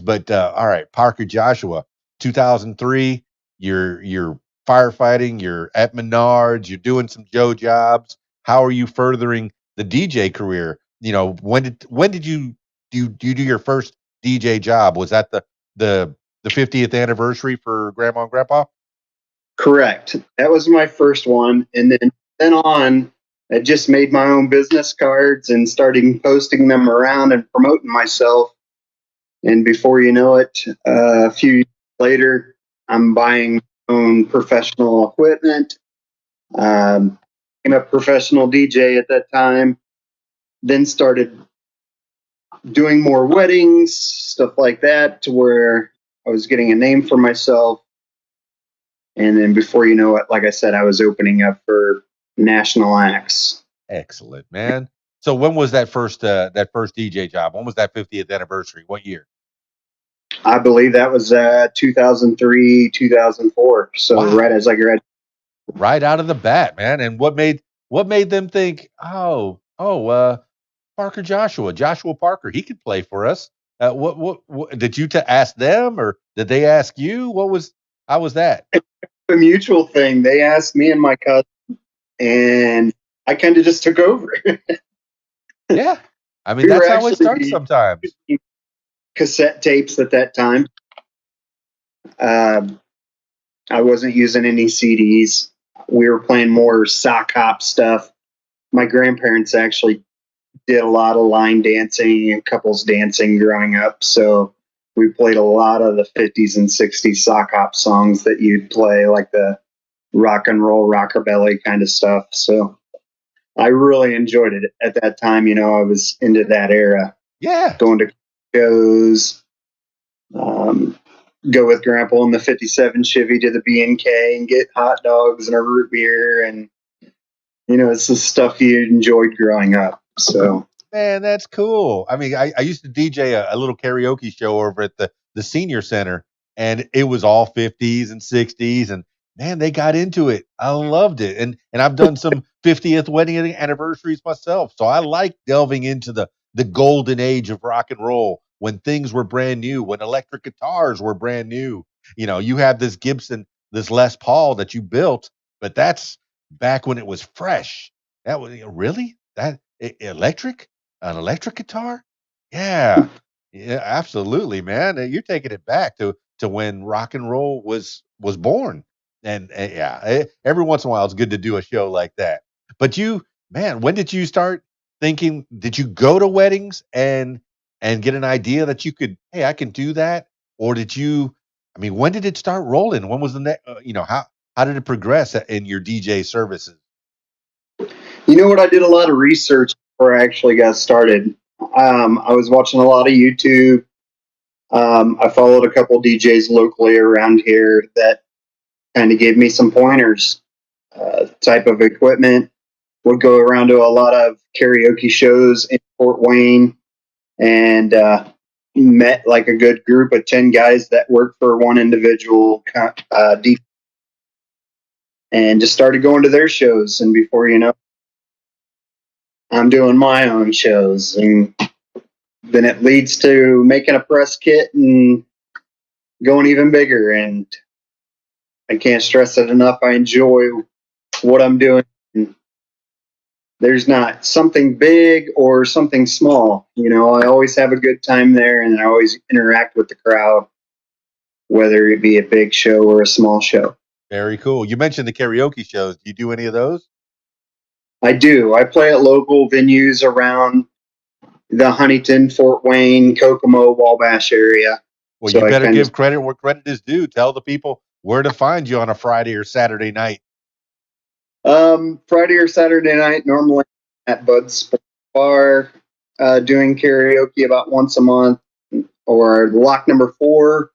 But all right, Parker Joshua, 2003. You're firefighting. You're at Menards. You're doing some Joe jobs. How are you furthering the DJ career? When did you do your first DJ job? Was that the 50th anniversary for Grandma and Grandpa? Correct. That was my first one. And then on, I just made my own business cards and started posting them around and promoting myself. And before you know it, a few years later, I'm buying my own professional equipment. I'm a professional DJ at that time. Then started doing more weddings, stuff like that, to where I was getting a name for myself. And then before you know it, like I said, I was opening up for national acts. Excellent, man. So when was that first DJ job? When was that 50th anniversary? What year? I believe that was 2003, 2004. So right Wow. as I graduated. Right out of the bat, man. And what made them think, Parker Joshua Parker, he could play for us. What did you to ask them or did they ask you? How was that? A mutual thing. They asked me and my cousin, and I kind of just took over. Yeah. I mean, We were that's how it starts actually sometimes. using cassette tapes at that time. Um, I wasn't using any CDs. We were playing more sock hop stuff. My grandparents actually did a lot of line dancing and couples dancing growing up. So we played a lot of the 50s and 60s sock hop songs that you'd play, like the rock and roll, rockabilly kind of stuff. So I really enjoyed it at that time. I was into that era, Yeah. going to shows, um, go with Grandpa in the '57 Chevy to the B&K and get hot dogs and a root beer, and it's the stuff you enjoyed growing up. So Man, that's cool. I mean, I used to DJ a little karaoke show over at the senior center, and it was all 50s and 60s, and man, they got into it. I loved it, and I've done some 50th wedding anniversaries myself, so I like delving into the golden age of rock and roll when things were brand new, when electric guitars were brand new. You have this Gibson, this Les Paul that you built, but that's back when it was fresh. That was really that electric an electric guitar? Yeah. Yeah, absolutely, man. You're taking it back to when rock and roll was born. And yeah, every once in a while it's good to do a show like that. But man, when did you start thinking, did you go to weddings and get an idea that you could, hey, I can do that? Or did you I mean, when did it start rolling? When was the next how did it progress in your DJ services? what? I did a lot of research before I actually got started. I was watching a lot of YouTube. I followed a couple DJs locally around here that kind of gave me some pointers. Type of equipment. Would go around to a lot of karaoke shows in Fort Wayne, and met like a good group of 10 guys that worked for one individual DJ, and just started going to their shows. And before you know, I'm doing my own shows, and then it leads to making a press kit and going even bigger. And I can't stress it enough. I enjoy what I'm doing. There's not something big or something small. I always have a good time there, and I always interact with the crowd, whether it be a big show or a small show. Very cool. You mentioned the karaoke shows. Do you do any of those? I do. I play at local venues around the Huntington, Fort Wayne, Kokomo, Wabash area. Well, So you I better kind of give credit where credit is due. Tell the people where to find you on a Friday or Saturday night. Friday or Saturday night, normally at Bud's Sports Bar, doing karaoke about once a month, or Lock Number 4.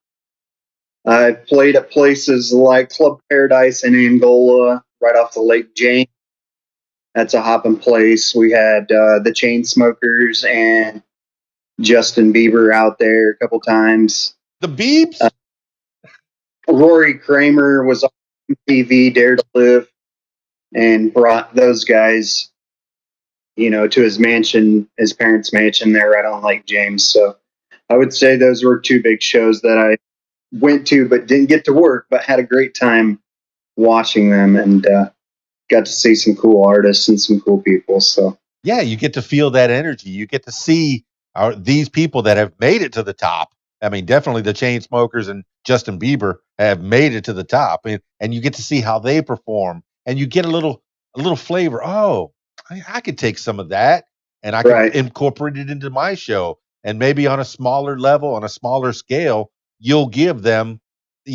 I've played at places like Club Paradise in Angola, right off the Lake James. That's a hopping place. We had the Chainsmokers and Justin Bieber out there a couple times. The Beebs? Rory Kramer was on TV, Dare to Live, and brought those guys, to his mansion, his parents' mansion there right on Lake James. So I would say those were two big shows that I went to, but didn't get to work, but had a great time watching them, and got to see some cool artists and some cool people. So Yeah, you get to feel that energy. You get to see these people that have made it to the top. I mean, definitely the Chainsmokers and Justin Bieber have made it to the top, and you get to see how they perform, and you get a little flavor. Oh, I could take some of that, and I could right, incorporate it into my show, and maybe on a smaller level, on a smaller scale, you'll give them,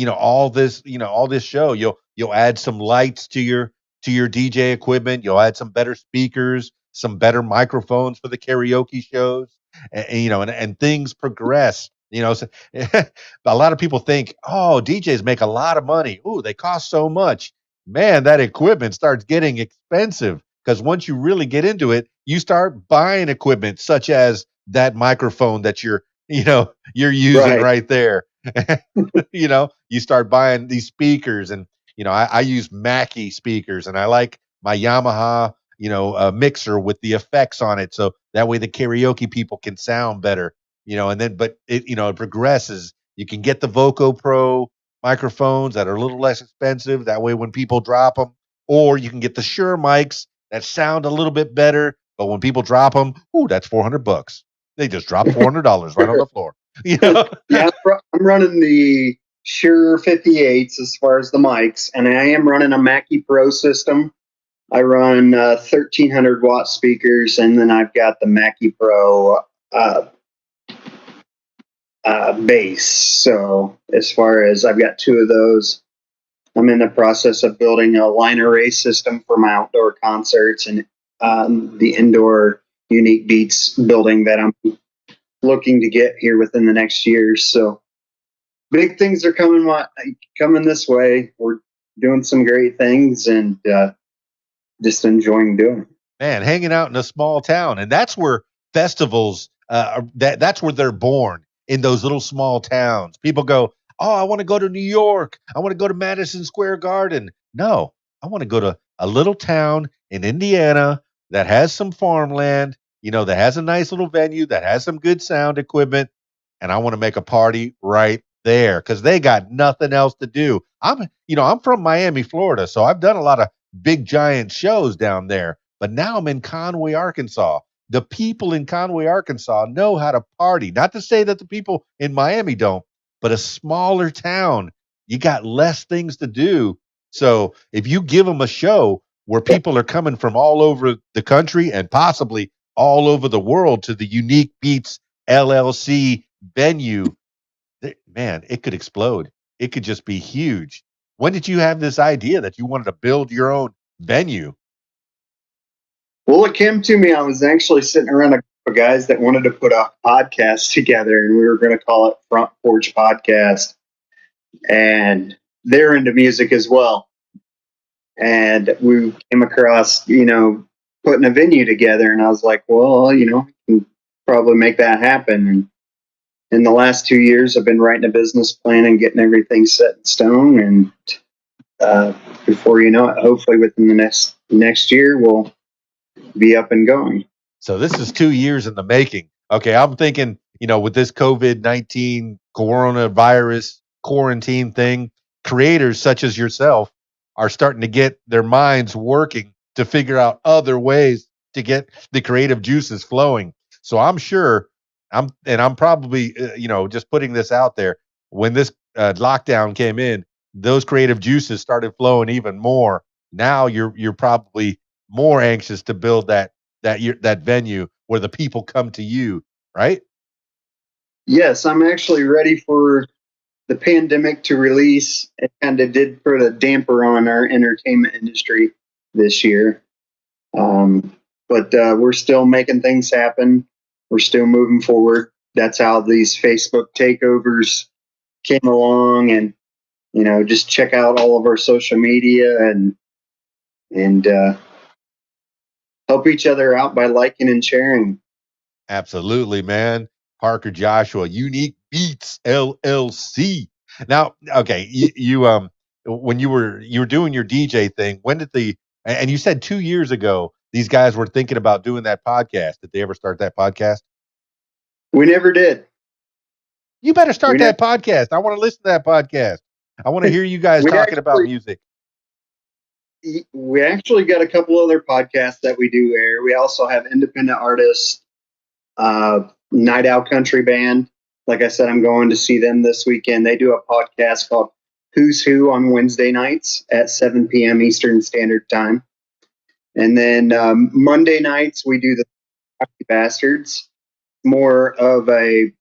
all this show. You'll add some lights to your DJ equipment. You'll add some better speakers, some better microphones for the karaoke shows, and things progress. So, a lot of people think, oh, DJs make a lot of money. Ooh, they cost so much. Man, that equipment starts getting expensive because once you really get into it, you start buying equipment such as that microphone that you're using Right. right there. You start buying these speakers, and I use Mackie speakers, and I like my Yamaha mixer with the effects on it, so that way the karaoke people can sound better. And then but it progresses. You can get the Voco Pro microphones that are a little less expensive. That way, when people drop them, or you can get the Shure mics that sound a little bit better. But when people drop them, ooh, that's $400. They just dropped $400 right on the floor. You know, Yeah, I'm running the Shure 58s as far as the mics, and I am running a Mackie Pro system. I run 1300-watt speakers, and then I've got the Mackie Pro uh, bass. So as far as I've got two of those, I'm in the process of building a line array system for my outdoor concerts and the indoor Unique Beats building that I'm looking to get here within the next year. So big things are coming this way. We're doing some great things and just enjoying doing it. man, hanging out in a small town, and that's where festivals that's where they're born, in those little small towns. People go, oh, I want to go to New York, I want to go to Madison Square Garden. No, I want to go to a little town in Indiana that has some farmland, that has a nice little venue, that has some good sound equipment, and I want to make a party right there because they got nothing else to do. I'm from Miami, Florida, so I've done a lot of big giant shows down there. But now I'm in Conway, Arkansas. The people in Conway, Arkansas know how to party. Not to say that the people in Miami don't, but a smaller town, you got less things to do. So if you give them a show where people are coming from all over the country and possibly all over the world to the Unique Beats LLC venue, man, it could explode. It could just be huge. When did you have this idea that you wanted to build your own venue? Well, it came to me. I was actually sitting around a group of guys that wanted to put a podcast together, and we were going to call it Front Porch Podcast. And they're into music as well. And we came across, putting a venue together. And I was like, well, I can probably make that happen. And in the last 2 years, I've been writing a business plan and getting everything set in stone. And before you know it, hopefully within the next year, we'll be up and going. So this is 2 years in the making. Okay, I'm thinking, with this COVID-19 coronavirus quarantine thing, creators such as yourself are starting to get their minds working to figure out other ways to get the creative juices flowing. So I'm sure I'm probably, just putting this out there. When this lockdown came in, those creative juices started flowing even more. Now you're probably more anxious to build that venue where the people come to you, right? Yes, I'm actually ready for the pandemic to release. It kind of did put a damper on our entertainment industry this year. But we're still making things happen. We're still moving forward. That's how these Facebook takeovers came along, and just check out all of our social media and help each other out by liking and sharing. Absolutely, man. Parker Joshua, Unique Beats LLC. Now, okay, when you were doing your DJ thing, when did and you said 2 years ago these guys were thinking about doing that podcast. Did they ever start that podcast? We never did. You better We start never. that podcast. I want to listen to that podcast. I want to hear you guys We talking about actually music. we actually got a couple other podcasts that we do air. We also have independent artists, Night Owl Country Band. Like I said, I'm going to see them this weekend. They do a podcast called Who's Who on Wednesday nights at 7 p.m. Eastern Standard Time. And then Monday nights, we do the Coffee Bastards, more of a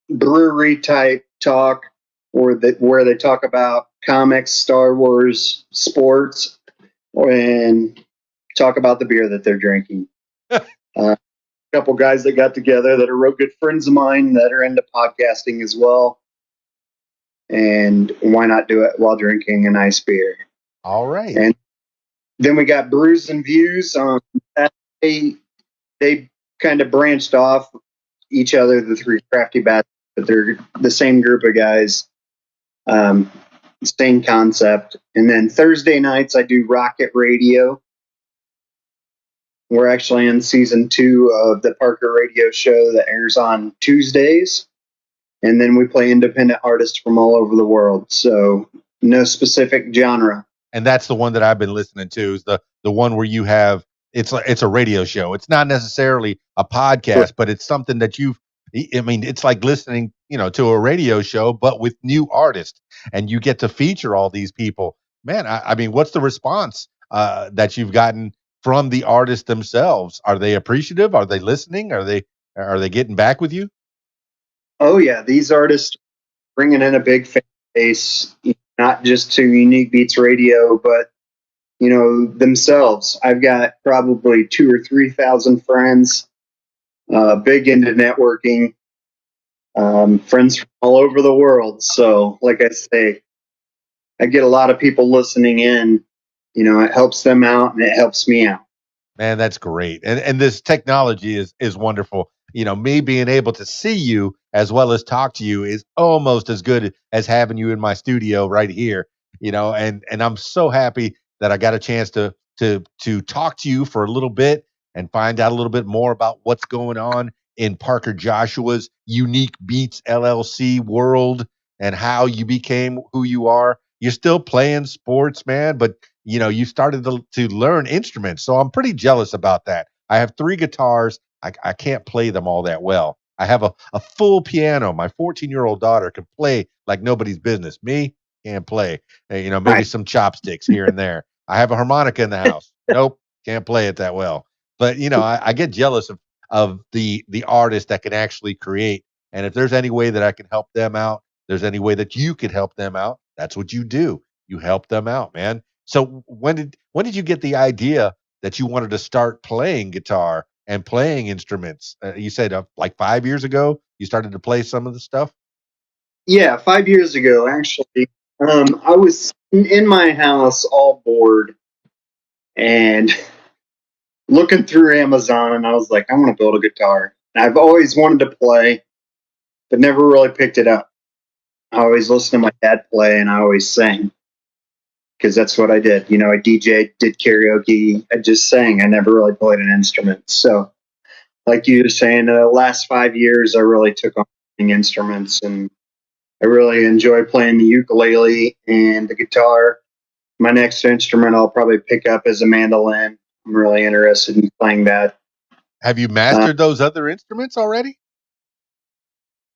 brewery type talk, where they talk about comics, Star Wars, sports, and talk about the beer that they're drinking. Uh, couple guys that got together that are real good friends of mine that are into podcasting as well. And why not do it while drinking a nice beer? All right. And then we got Brews and Views. They kind of branched off each other, the three crafty bats, but they're the same group of guys, same concept. And then Thursday nights I do Rocket Radio. We're actually in season 2 of the Parker Radio Show that airs on Tuesdays. And then we play independent artists from all over the world. So no specific genre. And that's the one that I've been listening to, is the one where you have, it's a radio show. It's not necessarily a podcast, but it's something that I mean, it's like listening, to a radio show, but with new artists, and you get to feature all these people. Man, I mean, what's the response that you've gotten from the artists themselves? Are they appreciative? Are they listening? Are they getting back with you? Oh yeah, these artists bringing in a big fan base, not just to Unique Beats Radio, but themselves. I've got probably 2,000 or 3,000 friends, big into networking, friends from all over the world. So, like I say, I get a lot of people listening in. It helps them out and it helps me out. Man, that's great. And this technology is wonderful. Me being able to see you as well as talk to you is almost as good as having you in my studio right here. And I'm so happy that I got a chance to talk to you for a little bit and find out a little bit more about what's going on in Parker Joshua's Unique Beats LLC world, and how you became who you are. You're still playing sports, man, but you started to learn instruments. So I'm pretty jealous about that. I have 3 guitars. I can't play them all that well. I have a full piano. My 14-year-old daughter can play like nobody's business. Me, can't play. Maybe Right. some chopsticks here and there. I have a harmonica in the house. Nope, can't play it that well. But I get jealous of the artists that can actually create. And if there's any way that I can help them out, there's any way that you could help them out, that's what you do. You help them out, man. So when did you get the idea that you wanted to start playing guitar and playing instruments? You said like 5 years ago you started to play some of the stuff. Yeah, 5 years ago, actually. I was in my house all bored and looking through Amazon, and I was like, I want to build a guitar. And I've always wanted to play, but never really picked it up. I always listened to my dad play, and I always sang because that's what I did. I DJ, did karaoke, I just sang. I never really played an instrument. So, like you were saying, the last 5 years, I really took on playing instruments, and I really enjoy playing the ukulele and the guitar. My next instrument I'll probably pick up is a mandolin. I'm really interested in playing that. Have you Uh, mastered those other instruments already?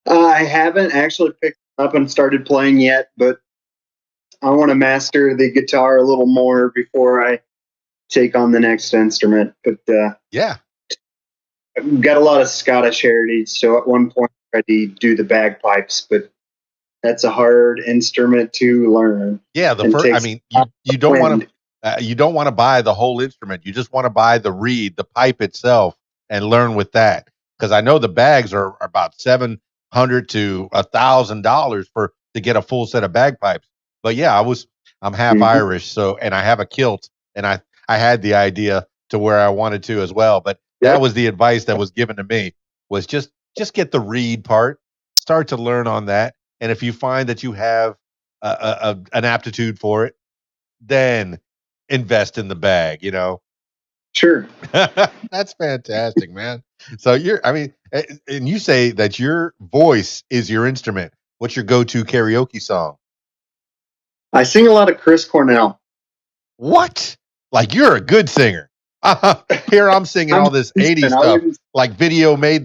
I haven't actually picked up and started playing yet, but I want to master the guitar a little more before I take on the next instrument. But Yeah. I've got a lot of Scottish heritage, so at one point I tried to do the bagpipes, but that's a hard instrument to learn Yeah, the and first, I takes mean, a lot you of don't want wind. to you don't want to buy the whole instrument. You just want to buy the reed, the pipe itself, and learn with that. Because I know the bags are about $700 to $1,000 for to get a full set of bagpipes. But yeah, I'm half Mhm. Irish, so, and I have a kilt, and I had the idea to where I wanted to as well. But that Yep, was the advice that was given to me, was just get the reed part, start to learn on that, and if you find that you have an aptitude for it, then invest in the bag. sure. That's fantastic, man. So I mean, and you say that your voice is your instrument. What's your go-to karaoke song? I sing a lot of Chris Cornell. What? Like, you're a good singer. Here I'm singing I'm all this 80s I stuff. wouldn't. Like, video made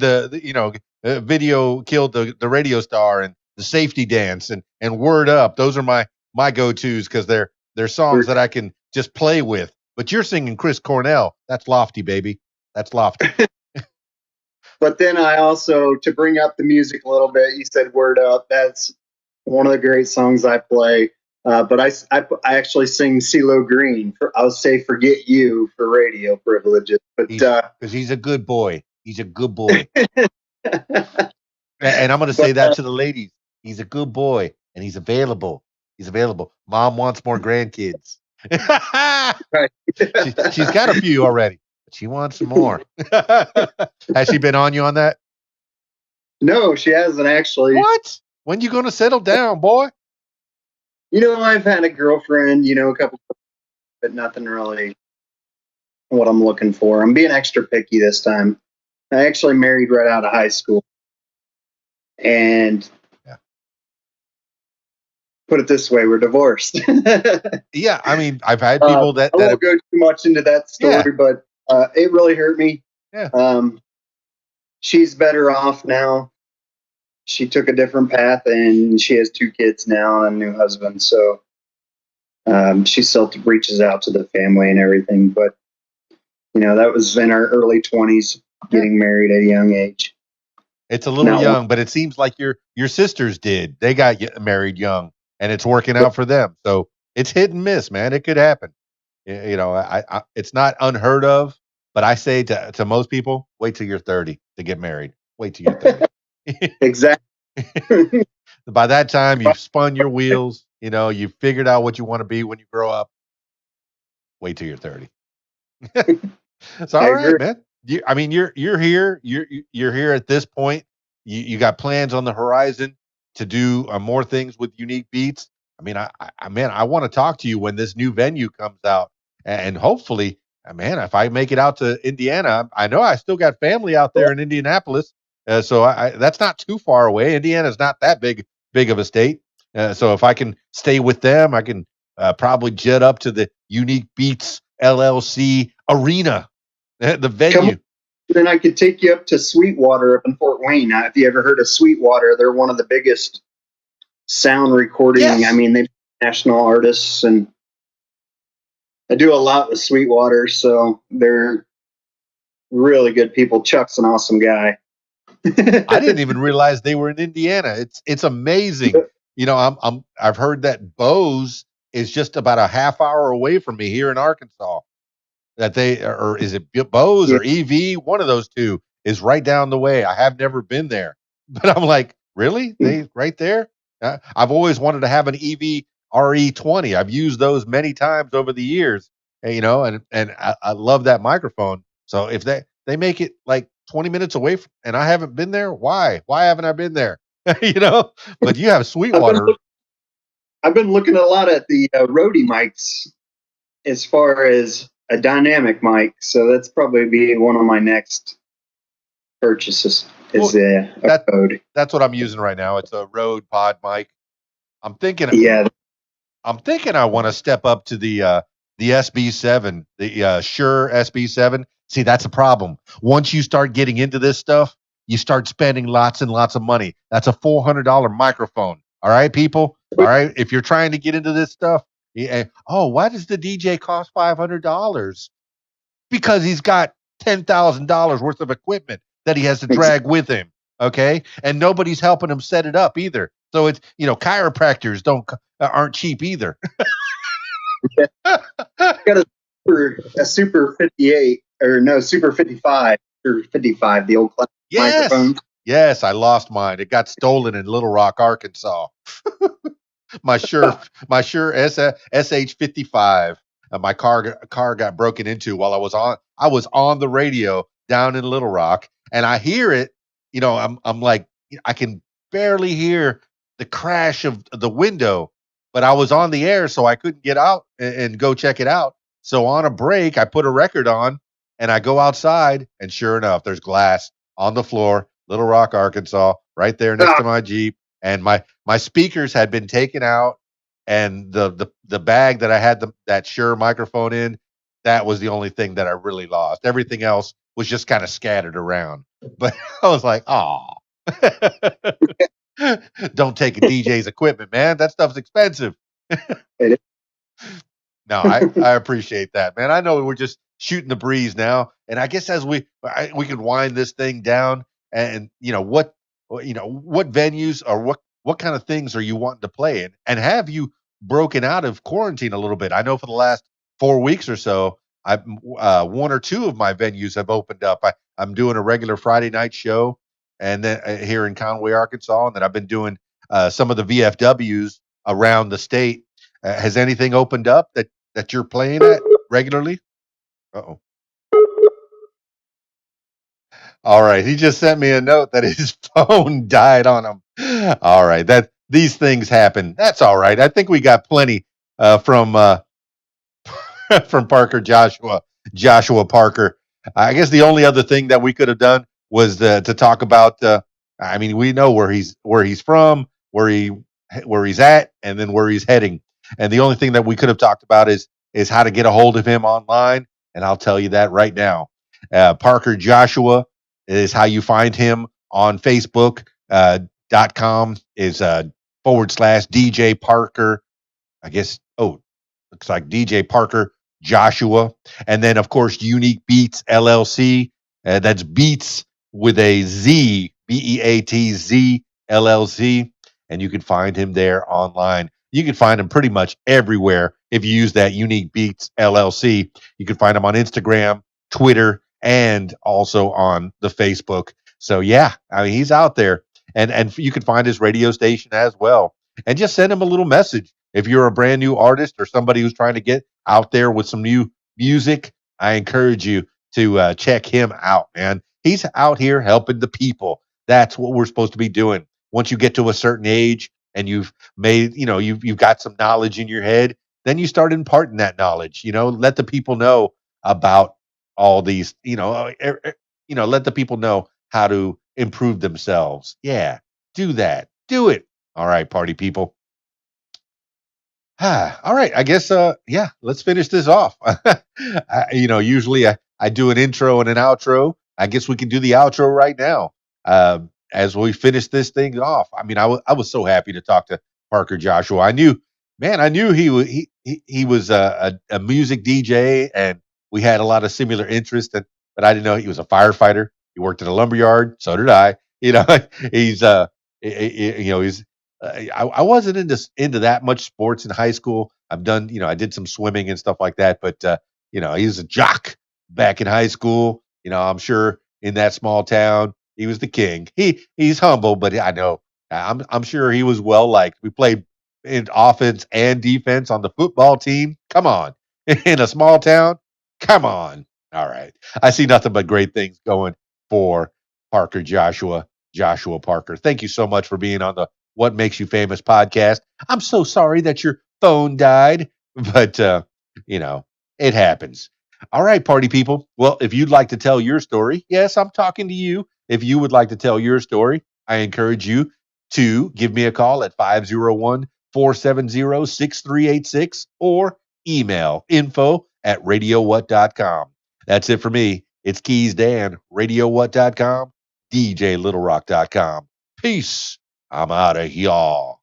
video killed the radio star, and the safety dance, and word up. Those are my go-tos, because they're songs that I can just play with. But you're singing Chris Cornell. That's lofty, baby. That's lofty. But then I also, to bring up the music a little bit, you said "Word Up." That's one of the great songs I play. But I actually sing CeeLo Green. I'll say "Forget You" for radio privileges. But He's because he's a good boy. He's a good boy. And I'm going to say But that to the ladies. He's a good boy and he's available. He's available. Mom wants more grandkids. right. She's got a few already, but she wants some more. Has she been on you on that? No, she hasn't actually. What? When you going to settle down, boy? I've had a girlfriend, a couple, but nothing really what I'm looking for. I'm being extra picky this time. I actually married right out of high school. And Yeah. put it this way, we're divorced. Yeah, I mean, I've had people that I that won't have, go too much into that yeah, story, but it really hurt me. yeah. She's better off now. She took a different path and she has 2 kids now and a new husband. So she still reaches out to the family and everything. But, that was in our early 20s, Yeah. getting married at a young age. It's a little Not young, but it seems like your sisters did. They got married young, and it's working out for them. So it's hit and miss, man. It could happen. It's not unheard of, but I say to most people, wait till you're 30 to get married. Wait till you're 30. exactly. By that time, you've spun your wheels. You've figured out what you want to be when you grow up. Wait till you're 30. It's I all agree. right, man. I mean, you're here. You're here at this point. You got plans on the horizon to do more things with Unique Beats. I mean, man, I want to talk to you when this new venue comes out, and hopefully, man, if I make it out to Indiana, I know I still got family out there in Indianapolis, so that's not too far away. Indiana's not that big of a state, so if I can stay with them, I can probably jet up to the Unique Beats LLC arena, the Come on, venue. then I could take you up to Sweetwater up in Fort Wayne. If you ever heard of Sweetwater, they're one of the biggest sound recording. I Yes. mean, they national artists, and I do a lot with Sweetwater, so they're really good people. Chuck's an awesome guy. I didn't even realize they were in Indiana. It's amazing. I've heard that Bose is just about a half hour away from me here in Arkansas. That they or is it Bose Yeah. or EV? One of those two is right down the way. I have never been there, but I'm like, really? They right there? I've always wanted to have an EV RE20. I've used those many times over the years, and I love that microphone. So if they make it like 20 minutes away and I haven't been there, why? Why haven't I been there? But you have I've been Sweetwater. I've been looking a lot at the Rode mics as far as a dynamic mic, so that's probably be one of my next purchases. Is Well, a that Rode? that's what I'm using right now. It's a Rode Pod mic. I'm thinking Yeah, I'm thinking I want to step up to the SB7, the Shure SB7. See, that's a problem. Once you start getting into this stuff, you start spending lots and lots of money. That's a $400 microphone. All right, people. All right, if you're trying to get into this stuff, oh, why does the DJ cost $500? Because he's got $10,000 worth of equipment that he has to drag with him. Okay, and nobody's helping him set it up either. So it's chiropractors aren't cheap either. got a Super 58 or no Super 55 or 55, the old classic Yes. microphone. Yes, I lost mine. It got stolen in Little Rock, Arkansas. my Shure my Shure SH55. My car got broken into while I was on the radio down in Little Rock, and I hear it. I'm like, I can barely hear the crash of the window, but I was on the air, so I couldn't get out and go check it out. So on a break, I put a record on, and I go outside, and sure enough, there's glass on the floor, Little Rock, Arkansas, right there next Ah, to my Jeep, and my speakers had been taken out, and the bag that I had that Shure microphone in, that was the only thing that I really lost. Everything else was just kind of scattered around. But I was like, oh, don't take a DJ's equipment, man. That stuff's expensive. it No, I appreciate that, man. I know we're just shooting the breeze now, and I guess as we can wind this thing down, and what venues or what kind of things are you wanting to play in, and have you broken out of quarantine a little bit? I know for the last 4 weeks or so, I one or two of my venues have opened up. I'm doing a regular Friday night show, and then here in Conway, Arkansas, and then I've been doing some of the VFWs around the state. Has anything opened up that you're playing at regularly? Uh-oh. All right. He just sent me a note that his phone died on him. All right. That these things happen. That's all right. I think we got plenty from from Joshua Parker. I guess the only other thing that we could have done was to talk about. I mean, we know where he's from, where he's at, and then where he's heading. And the only thing that we could have talked about is how to get a hold of him online. And I'll tell you that right now. Parker Joshua is how you find him on Facebook. .com is / DJ Parker. I guess. Oh, looks like DJ Parker Joshua. And then, of course, Unique Beatz LLC. That's Beatz with a Z, Beatz LLC. And you can find him there online. You can find him pretty much everywhere if you use that Unique Beatz LLC. You can find him on Instagram, Twitter, and also on the Facebook. So, yeah, I mean, he's out there. And you can find his radio station as well. And just send him a little message. If you're a brand new artist or somebody who's trying to get out there with some new music, I encourage you to check him out, man. He's out here helping the people. That's what we're supposed to be doing. Once you get to a certain age and you've made, you've got some knowledge in your head, then you start imparting that knowledge. Let the people know about all these. Let the people know how to improve themselves. Yeah, do that. Do it. All right, party people. All right. I guess, yeah, let's finish this off. Usually I do an intro and an outro. I guess we can do the outro right now. As we finish this thing off. I mean, I was so happy to talk to Parker Joshua. I knew he was a music DJ and we had a lot of similar interests, but I didn't know he was a firefighter. He worked in a lumber yard. So did I. He's, he's I wasn't into that much sports in high school. I did some swimming and stuff like that, but he was a jock back in high school. I'm sure in that small town, he was the king. He's humble, but I know I'm sure he was well liked. We played in offense and defense on the football team. Come on, in a small town. Come on. All right, I see nothing but great things going for Parker Joshua Parker. Thank you so much for being on the What Makes You Famous podcast. I'm so sorry that your phone died, but it happens. All right, party people. Well, if you'd like to tell your story, yes, I'm talking to you. If you would like to tell your story, I encourage you to give me a call at 501-470-6386 or email info@radiowhat.com. That's it for me. It's Keys Dan, radiowhat.com, djlittlerock.com. Peace. I'm out of y'all.